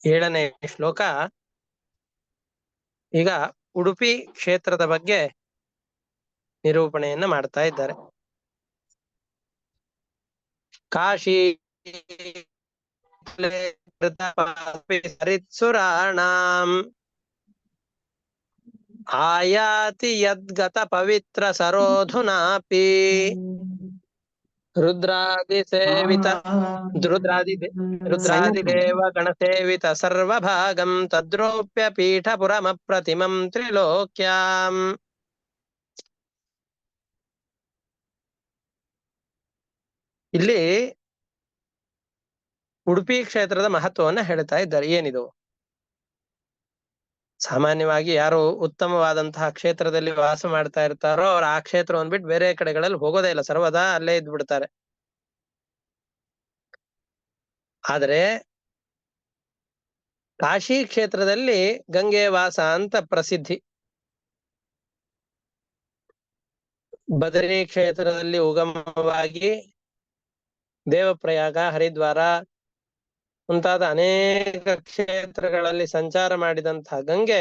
7ನೇ ಶ್ಲೋಕ. ಈಗ ಉಡುಪಿ ಕ್ಷೇತ್ರದ ಬಗ್ಗೆ ನಿರೂಪಣೆಯನ್ನ ಮಾಡ್ತಾ ಇದ್ದಾರೆ. ಕಾಶಿ ಹರಿತ್ಸುರಾಣಾಂ ಆಯಾತಿ ಯದ್ಗತ ಪವಿತ್ರ ಸರೋಧುನಾಪಿ ರುದ್ರಾದಿಸೇವಿತ ರುದ್ರಾದಿದೇವ ಗಣಸೇವಿತ ಸರ್ವಭಾಗಂ ತದ್ರೋಪ್ಯ ಪೀಠಪುರಮಪ್ರತಿಮಂ ತ್ರಿಲೋಕ್ಯಾಂ. ಇಲ್ಲಿ ಉಡುಪಿ ಕ್ಷೇತ್ರದ ಮಹತ್ವವನ್ನ ಹೇಳ್ತಾ ಇದ್ದಾರೆ. ಏನಿದು? ಸಾಮಾನ್ಯವಾಗಿ ಯಾರು ಉತ್ತಮವಾದಂತಹ ಕ್ಷೇತ್ರದಲ್ಲಿ ವಾಸ ಮಾಡ್ತಾ ಇರ್ತಾರೋ ಅವ್ರು ಆ ಕ್ಷೇತ್ರವನ್ನು ಬಿಟ್ಟು ಬೇರೆ ಕಡೆಗಳಲ್ಲಿ ಹೋಗೋದೇ ಇಲ್ಲ, ಸರ್ವದಾ ಅಲ್ಲೇ ಇದ್ದು ಬಿಡ್ತಾರೆ. ಆದರೆ ಕಾಶಿ ಕ್ಷೇತ್ರದಲ್ಲಿ ಗಂಗೆ ವಾಸ ಅಂತ ಪ್ರಸಿದ್ಧಿ. ಬದರಿ ಕ್ಷೇತ್ರದಲ್ಲಿ ಉಗಮವಾಗಿ ದೇವಪ್ರಯಾಗ, ಹರಿದ್ವಾರ ಮುಂತಾದ ಅನೇಕ ಕ್ಷೇತ್ರಗಳಲ್ಲಿ ಸಂಚಾರ ಮಾಡಿದಂತಹ ಗಂಗೆ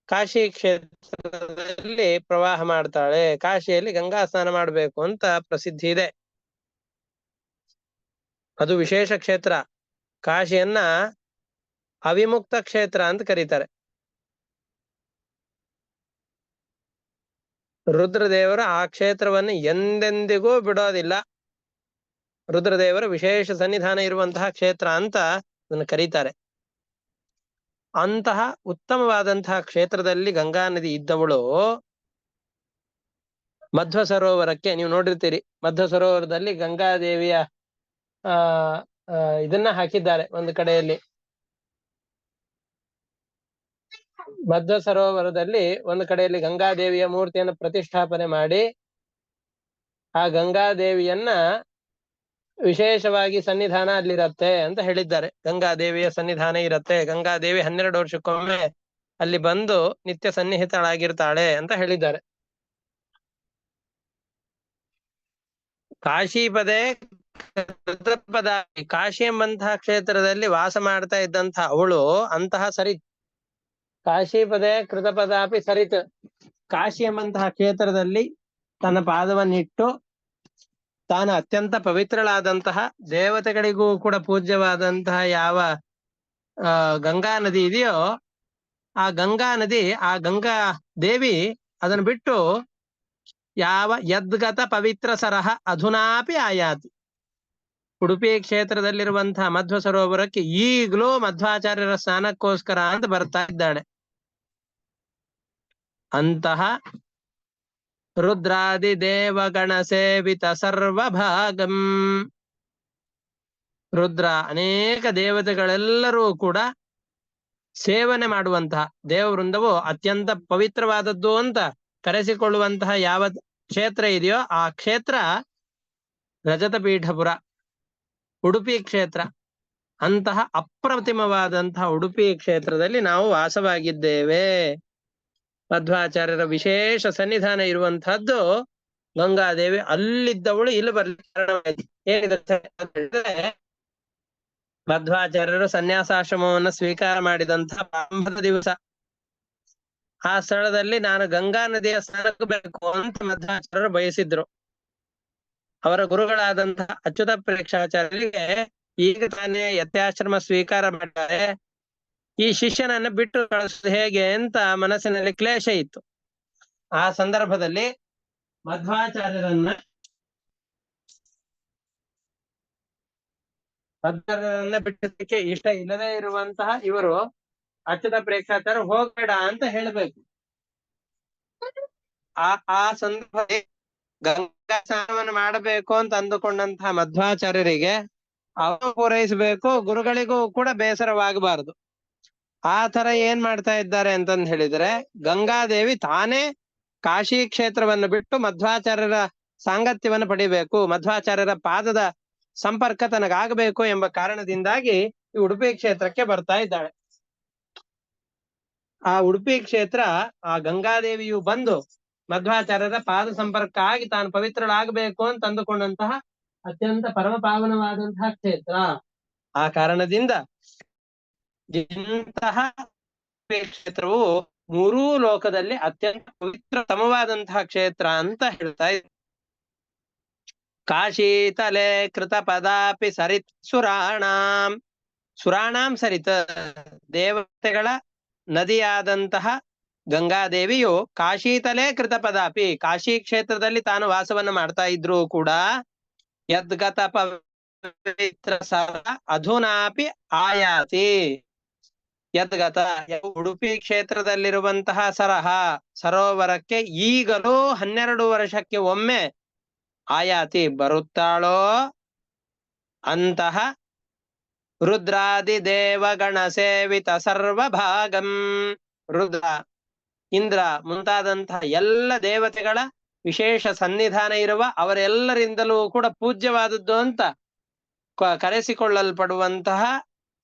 ಕಾಶಿ ಕ್ಷೇತ್ರದಲ್ಲಿ ಪ್ರವಾಹ ಮಾಡ್ತಾಳೆ. ಕಾಶಿಯಲ್ಲಿ ಗಂಗಾ ಸ್ನಾನ ಮಾಡ್ಬೇಕು ಅಂತ ಪ್ರಸಿದ್ಧಿ ಇದೆ. ಅದು ವಿಶೇಷ ಕ್ಷೇತ್ರ. ಕಾಶಿಯನ್ನ ಅವಿಮುಕ್ತ ಕ್ಷೇತ್ರ ಅಂತ ಕರೀತಾರೆ. ರುದ್ರದೇವರು ಆ ಕ್ಷೇತ್ರವನ್ನು ಎಂದೆಂದಿಗೂ ಬಿಡೋದಿಲ್ಲ. ರುದ್ರದೇವರ ವಿಶೇಷ ಸನ್ನಿಧಾನ ಇರುವಂತಹ ಕ್ಷೇತ್ರ ಅಂತ ಅದನ್ನು ಕರೀತಾರೆ. ಅಂತಹ ಉತ್ತಮವಾದಂತಹ ಕ್ಷೇತ್ರದಲ್ಲಿ ಗಂಗಾ ನದಿ ಇದ್ದವಳು ಮಧ್ವ ಸರೋವರಕ್ಕೆ, ನೀವು ನೋಡಿರ್ತೀರಿ, ಮಧ್ವ ಸರೋವರದಲ್ಲಿ ಗಂಗಾದೇವಿಯ ಇದನ್ನ ಹಾಕಿದ್ದಾರೆ ಒಂದು ಕಡೆಯಲ್ಲಿ. ಮಧ್ವ ಸರೋವರದಲ್ಲಿ ಒಂದು ಕಡೆಯಲ್ಲಿ ಗಂಗಾದೇವಿಯ ಮೂರ್ತಿಯನ್ನು ಪ್ರತಿಷ್ಠಾಪನೆ ಮಾಡಿ ಆ ಗಂಗಾದೇವಿಯನ್ನ ವಿಶೇಷವಾಗಿ ಸನ್ನಿಧಾನ ಅಲ್ಲಿರತ್ತೆ ಅಂತ ಹೇಳಿದ್ದಾರೆ. ಗಂಗಾದೇವಿಯ ಸನ್ನಿಧಾನ ಇರತ್ತೆ, ಗಂಗಾದೇವಿ 12 ವರ್ಷಕ್ಕೊಮ್ಮೆ ಅಲ್ಲಿ ಬಂದು ನಿತ್ಯ ಸನ್ನಿಹಿತಳಾಗಿರ್ತಾಳೆ ಅಂತ ಹೇಳಿದ್ದಾರೆ. ಕಾಶಿಪದೇ ಕೃತಪದ, ಕಾಶಿ ಎಂಬಂತಹ ಕ್ಷೇತ್ರದಲ್ಲಿ ವಾಸ ಮಾಡ್ತಾ ಇದ್ದಂತಹ ಅವಳು ಅಂತಹ ಸರಿತ್. ಕಾಶಿಪದೇ ಕೃತಪದಾಪಿ ಸರಿತ್, ಕಾಶಿ ಎಂಬಂತಹ ಕ್ಷೇತ್ರದಲ್ಲಿ ತನ್ನ ಪಾದವನ್ನಿಟ್ಟು ತಾನು ಅತ್ಯಂತ ಪವಿತ್ರಳಾದಂತಹ, ದೇವತೆಗಳಿಗೂ ಕೂಡ ಪೂಜ್ಯವಾದಂತಹ ಯಾವ ಗಂಗಾ ನದಿ ಇದೆಯೋ ಆ ಗಂಗಾ ನದಿ, ಆ ಗಂಗಾ ದೇವಿ ಅದನ್ನು ಬಿಟ್ಟು ಯಾವ ಯದ್ಗತ ಪವಿತ್ರ ಸರಹ ಅಧುನಾಪಿ ಆಯಾತಿ. ಉಡುಪಿ ಕ್ಷೇತ್ರದಲ್ಲಿರುವಂತಹ ಮಧ್ವ ಸರೋವರಕ್ಕೆ ಈಗಲೂ ಮಧ್ವಾಚಾರ್ಯರ ಸ್ನಾನಕ್ಕೋಸ್ಕರ ಅಂತ ಬರ್ತಾ ಇದ್ದಾಳೆ. ಅಂತಹ ರುದ್ರಾದಿ ದೇವಗಣ ಸೇವಿತ ಸರ್ವಭಾಗಂ, ರುದ್ರ ಅನೇಕ ದೇವತೆಗಳೆಲ್ಲರೂ ಕೂಡ ಸೇವನೆ ಮಾಡುವಂತಹ ದೇವವೃಂದವು ಅತ್ಯಂತ ಪವಿತ್ರವಾದದ್ದು ಅಂತ ಕರೆಸಿಕೊಳ್ಳುವಂತಹ ಯಾವ ಕ್ಷೇತ್ರ ಇದೆಯೋ ಆ ಕ್ಷೇತ್ರ ರಜತ ಪೀಠಪುರ, ಉಡುಪಿ ಕ್ಷೇತ್ರ. ಅಂತಹ ಅಪ್ರತಿಮವಾದಂತಹ ಉಡುಪಿ ಕ್ಷೇತ್ರದಲ್ಲಿ ನಾವು ವಾಸವಾಗಿದ್ದೇವೆ. ಮಧ್ವಾಚಾರ್ಯರ ವಿಶೇಷ ಸನ್ನಿಧಾನ ಇರುವಂತಹದ್ದು ಗಂಗಾದೇವಿ ಅಲ್ಲಿದ್ದವಳು ಇಲ್ಲಿ ಬರ್ಲಿಕ್ಕೆ ಕಾರಣವಾಯಿತು. ಏನಿದೆ? ಮಧ್ವಾಚಾರ್ಯರು ಸನ್ಯಾಸಾಶ್ರಮವನ್ನು ಸ್ವೀಕಾರ ಮಾಡಿದಂತಹ ಪ್ರಾರಂಭದ ದಿವಸ ಆ ಸ್ಥಳದಲ್ಲಿ ನಾನು ಗಂಗಾ ನದಿಯ ಸ್ನಾನಕ್ಕೆ ಬೇಕು ಅಂತ ಮಧ್ವಾಚಾರ್ಯರು ಬಯಸಿದ್ರು. ಅವರ ಗುರುಗಳಾದಂತಹ ಅಚ್ಯುತ ಪ್ರೇಕ್ಷಾಚಾರ್ಯರಿಗೆ ಈಗ ತಾನೇ ಯತ್ಯಾಶ್ರಮ ಸ್ವೀಕಾರ ಮಾಡಿದ್ದಾರೆ, ಈ ಶಿಷ್ಯನನ್ನ ಬಿಟ್ಟು ಕಳಿಸೋದು ಹೇಗೆ ಅಂತ ಮನಸ್ಸಿನಲ್ಲಿ ಕ್ಲೇಶ ಇತ್ತು. ಆ ಸಂದರ್ಭದಲ್ಲಿ ಮಧ್ವಾಚಾರ್ಯರನ್ನ ಬಿಟ್ಟದಕ್ಕೆ ಇಷ್ಟ ಇಲ್ಲದೆ ಇರುವಂತಹ ಇವರು ಅಚ್ಯುತ ಪ್ರೇಕ್ಷಾಚಾರ್ಯ ಹೋಗ್ಬೇಡ ಅಂತ ಹೇಳಬೇಕು. ಆ ಸಂದರ್ಭದಲ್ಲಿ ಗಂಗಾ ಸ್ನಾನವನ್ನು ಮಾಡಬೇಕು ಅಂತ ಅಂದುಕೊಂಡಂತಹ ಮಧ್ವಾಚಾರ್ಯರಿಗೆ ಅವರು ಪೂರೈಸಬೇಕು, ಗುರುಗಳಿಗೂ ಕೂಡ ಬೇಸರವಾಗಬಾರದು. ಆ ತರ ಏನ್ ಮಾಡ್ತಾ ಇದ್ದಾರೆ ಅಂತಂದ್ ಹೇಳಿದ್ರೆ, ಗಂಗಾದೇವಿ ತಾನೇ ಕಾಶಿ ಕ್ಷೇತ್ರವನ್ನು ಬಿಟ್ಟು ಮಧ್ವಾಚಾರ್ಯರ ಸಾಂಗತ್ಯವನ್ನು ಪಡಿಬೇಕು, ಮಧ್ವಾಚಾರ್ಯರ ಪಾದದ ಸಂಪರ್ಕ ತನಗಾಗಬೇಕು ಎಂಬ ಕಾರಣದಿಂದಾಗಿ ಈ ಉಡುಪಿ ಕ್ಷೇತ್ರಕ್ಕೆ ಬರ್ತಾ ಇದ್ದಾಳೆ. ಆ ಉಡುಪಿ ಕ್ಷೇತ್ರ, ಆ ಗಂಗಾದೇವಿಯು ಬಂದು ಮಧ್ವಾಚಾರ್ಯರ ಪಾದ ಸಂಪರ್ಕ ಆಗಿ ತಾನು ಪವಿತ್ರಳಾಗಬೇಕು ಅಂತ ಅಂದುಕೊಂಡಂತಹ ಅತ್ಯಂತ ಪರಮ ಪಾವನವಾದಂತಹ ಕ್ಷೇತ್ರ. ಆ ಕಾರಣದಿಂದ ಇಂತಹ ಕ್ಷೇತ್ರವು ಮೂರೂ ಲೋಕದಲ್ಲಿ ಅತ್ಯಂತ ಪವಿತ್ರತಮವಾದಂತಹ ಕ್ಷೇತ್ರ ಅಂತ ಹೇಳ್ತಾ ಇದ್ದಾರೆ. ಕಾಶೀತಲೆ ಕೃತ ಪದಾಪಿ ಸರಿತ್ ಸುರಾಣಾಂ ಸರಿತ, ದೇವತೆಗಳ ನದಿಯಾದಂತಹ ಗಂಗಾದೇವಿಯು ಕಾಶೀತಲೆ ಕೃತ ಪದಾಪಿ, ಕಾಶಿ ಕ್ಷೇತ್ರದಲ್ಲಿ ತಾನು ವಾಸವನ್ನ ಮಾಡ್ತಾ ಇದ್ರು ಕೂಡ ಯದ್ಗತ ಪವಿತ್ರ ಸರ ಅಧುನಾಪಿ ಆಯಾತಿ. ಯದ್ಗತ, ಉಡುಪಿ ಕ್ಷೇತ್ರದಲ್ಲಿರುವಂತಹ ಸರೋವರಕ್ಕೆ ಈಗಲೂ 12 ವರ್ಷಕ್ಕೆ ಒಮ್ಮೆ ಆಯಾತಿ ಬರುತ್ತಾಳೋ ಅಂತಹ ರುದ್ರಾದಿ ದೇವಗಣ ಸೇವಿತ ಸರ್ವಭಾಗಂ, ರುದ್ರ, ಇಂದ್ರ ಮುಂತಾದಂತಹ ಎಲ್ಲ ದೇವತೆಗಳ ವಿಶೇಷ ಸನ್ನಿಧಾನ ಇರುವ ಅವರೆಲ್ಲರಿಂದಲೂ ಕೂಡ ಪೂಜ್ಯವಾದದ್ದು ಅಂತ ಕರೆಸಿಕೊಳ್ಳಲ್ಪಡುವಂತಹ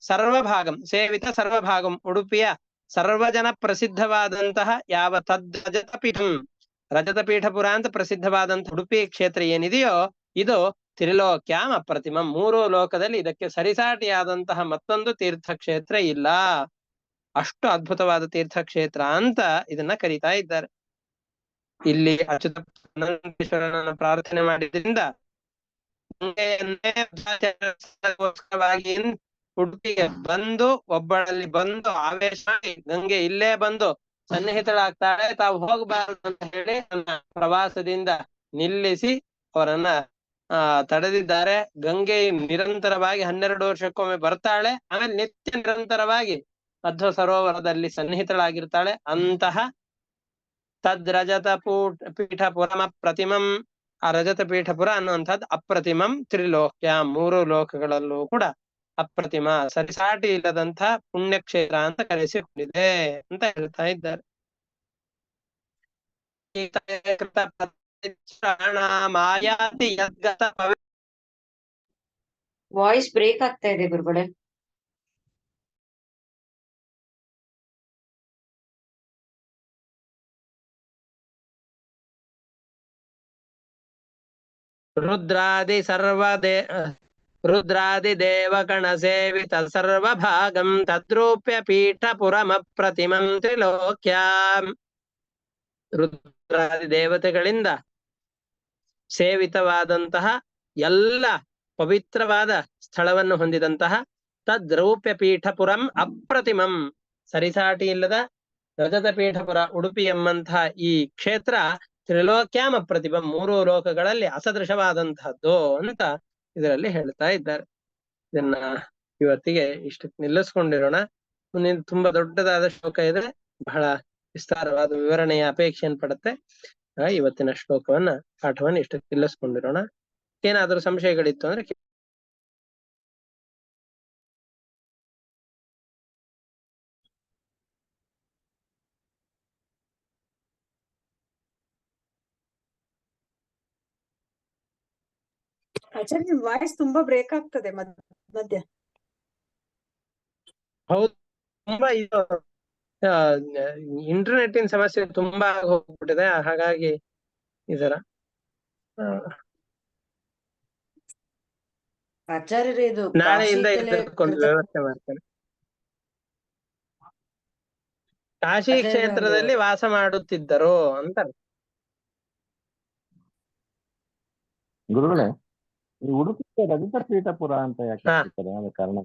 ಸರ್ವಭಾಗಂ, ಸೇವಿತ ಸರ್ವಭಾಗಂ, ಉಡುಪಿಯ ಸರ್ವಜನ ಪ್ರಸಿದ್ಧವಾದಂತಹ ಯಾವ ರಜತಪೀಠಂ, ರಜತಪೀಠಪುರ ಅಂತ ಪ್ರಸಿದ್ಧವಾದಂತಹ ಉಡುಪಿ ಕ್ಷೇತ್ರ ಏನಿದೆಯೋ ಇದು ತ್ರಿಲೋಕ್ಯಾಂ ಅಪ್ರತಿಮಂ, 3 ಲೋಕದಲ್ಲಿ ಇದಕ್ಕೆ ಸರಿಸಾಟಿಯಾದಂತಹ ಮತ್ತೊಂದು ತೀರ್ಥಕ್ಷೇತ್ರ ಇಲ್ಲ. ಅಷ್ಟು ಅದ್ಭುತವಾದ ತೀರ್ಥಕ್ಷೇತ್ರ ಅಂತ ಇದನ್ನ ಕರೀತಾ ಇದ್ದಾರೆ. ಇಲ್ಲಿ ಅಚ್ಯುತಾನಂದೇಶ್ವರನನ್ನ ಪ್ರಾರ್ಥನೆ ಮಾಡಿದ್ರಿಂದ ಉಡುಪಿಗೆ ಬಂದು ಒಬ್ಬಳಲ್ಲಿ ಬಂದು ಆವೇಶ ಮಾಡಿ ಗಂಗೆ ಇಲ್ಲೇ ಬಂದು ಸನ್ನಿಹಿತಳಾಗ್ತಾಳೆ, ತಾವು ಹೋಗಬಾರದು ಅಂತ ಹೇಳಿ ನನ್ನ ಪ್ರವಾಸದಿಂದ ನಿಲ್ಲಿಸಿ ಅವರನ್ನ ತಡೆದಿದ್ದಾರೆ. ಗಂಗೆ ನಿರಂತರವಾಗಿ 12 ವರ್ಷಕ್ಕೊಮ್ಮೆ ಬರ್ತಾಳೆ, ಆಮೇಲೆ ನಿತ್ಯ ನಿರಂತರವಾಗಿ ಮಧ್ವ ಸರೋವರದಲ್ಲಿ ಸನ್ನಿಹಿತಳಾಗಿರ್ತಾಳೆ. ಅಂತಹ ತದ್ರಜತ ಪೀಠಪುರಮ ಪ್ರತಿಮಂ, ಆ ರಜತ ಪೀಠಪುರ ಅನ್ನುವಂಥದ್ದು ಅಪ್ರತಿಮಂ ತ್ರಿಲೋಕ್ಯ, 3 ಲೋಕಗಳಲ್ಲೂ ಕೂಡ ಅಪ್ರತಿಮ, ಸರಿಸಾಟಿ ಇಲ್ಲದಂತ ಪುಣ್ಯಕ್ಷೇತ್ರ ಅಂತ ಕರೆಸಿಕೊಂಡಿದೆ ಅಂತ ಹೇಳ್ತಾ ಇದ್ದಾರೆ. ವಾಯ್ಸ್ ಬ್ರೇಕ್ ಆಗ್ತಾ ಇದೆ ಗುರುಗಳೇ. ರುದ್ರಾದಿ ದೇವಗಣ ಸೇವಿತ ಸರ್ವಭಾಗಂ ತದ್ರೂಪ್ಯ ಪೀಠಪುರಮಪ್ರತಿಮಂ ತ್ರಿಲೋಕ್ಯಾಂ. ರುದ್ರಾದಿ ದೇವತೆಗಳಿಂದ ಸೇವಿತವಾದಂತಹ ಎಲ್ಲ ಪವಿತ್ರವಾದ ಸ್ಥಳವನ್ನು ಹೊಂದಿದಂತಹ ತದ್ರೂಪ್ಯ ಪೀಠಪುರಂ ಅಪ್ರತಿಮಂ, ಸರಿಸಾಟಿ ಇಲ್ಲದ ರಜತ ಪೀಠಪುರ ಉಡುಪಿ ಎಂಬಂತಹ ಈ ಕ್ಷೇತ್ರ ತ್ರಿಲೋಕ್ಯಾಂ ಅಪ್ರತಿಮಂ, 3 ಲೋಕಗಳಲ್ಲಿ ಅಸದೃಶವಾದಂತಹದ್ದು ಅಂತ ಇದರಲ್ಲಿ ಹೇಳ್ತಾ ಇದ್ದಾರೆ. ಇದನ್ನ ಇವತ್ತಿಗೆ ಇಷ್ಟಕ್ಕೆ ನಿಲ್ಲಿಸ್ಕೊಂಡಿರೋಣ. ಮುಂದಿನ ತುಂಬಾ ದೊಡ್ಡದಾದ ಶ್ಲೋಕ ಇದೆ, ಬಹಳ ವಿಸ್ತಾರವಾದ ವಿವರಣೆಯ ಅಪೇಕ್ಷೆಯನ್ನು ಪಡುತ್ತೆ. ಇವತ್ತಿನ ಶ್ಲೋಕವನ್ನ ಪಾಠವನ್ನ ಇಷ್ಟಕ್ಕೆ ನಿಲ್ಲಿಸ್ಕೊಂಡಿರೋಣ. ಏನಾದರೂ ಸಂಶಯಗಳಿತ್ತು ಅಂದ್ರೆ ಆಚಾರ್ಯ, ನಿಮ್ ವಾಯ್ಸ್ ತುಂಬಾ ಬ್ರೇಕ್ ಆಗ್ತದೆ ಮಧ್ಯ. ಹೌದು, ತುಂಬಾ ಇದು ಇಂಟರ್ನೆಟ್ಟಿನ ಸಮಸ್ಯೆ ತುಂಬಾ ಹೋಗ್ಬಿಟ್ಟಿದೆ, ಹಾಗಾಗಿ ಇದರ ಆಚಾರ್ಯರೇ ಇದು ನಾಳೆಯಿಂದ ಇದಕ್ಕೊಂದು ವ್ಯವಸ್ಥೆ ಮಾಡ್ತೇನೆ. ಕಾಶಿ ಕ್ಷೇತ್ರದಲ್ಲಿ ವಾಸ ಮಾಡುತ್ತಿದ್ದರು ಅಂತ. ಗುರುಗಳೇ, ಈ ಉಡುಪಿ ರಜತ ಪೀಠಪುರ ಅಂತ ಯಾಕೆ ಹೇಳ್ತಾರೆ? ಅದ ಕಾರಣ